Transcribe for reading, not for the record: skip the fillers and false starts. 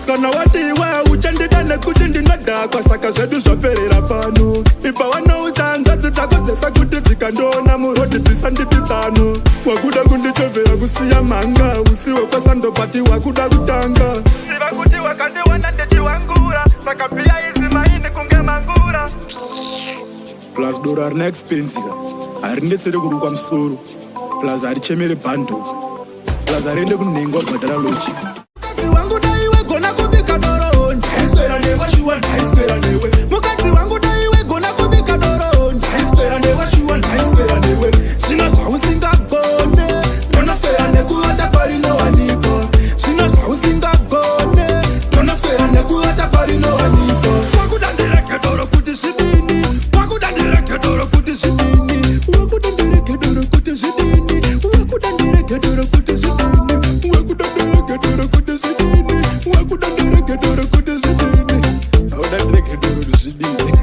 kana wati iwe uchandida nekuti ndinodhakwa saka zvedu zvaperera pano ipa wanoutanga dzitakodzesa kuti dzikandoona murodhi dzisandipitsano wakuda kundichovhera kusiya mhanga usiwe kwasandopati wakuda kutanga ziva kuti wakandiwana ndichiwangura saka pia izi maini kunge mangura plus doro harina expensive harindetsere kurukwa musoro plus harichemere bando plus hariende kunhengo bhadhara lochi wangu daiwe gona kubika doro ndaiswera newe shuwa ndaiswera newe mukadzi wangu daiwe gona kubika doro ndaiswera newe shuwa ndaiswera newe zvino zvausingagone ndonoswera nekuvata parinowanikwa zvino zvausingagone ndonoswera nekuvata parinowanikwa wakuda ndireke doro kuti zvidini wakuda ndireke doro kuti zvidini wakuda ndireke doro kuti zvidini wakuda ndireke doro kuti zvidini wakuda ndireke doro kuti zvidini wakuda ndireke doro kuti zvidini wakuda ndireke doro kuti zvidini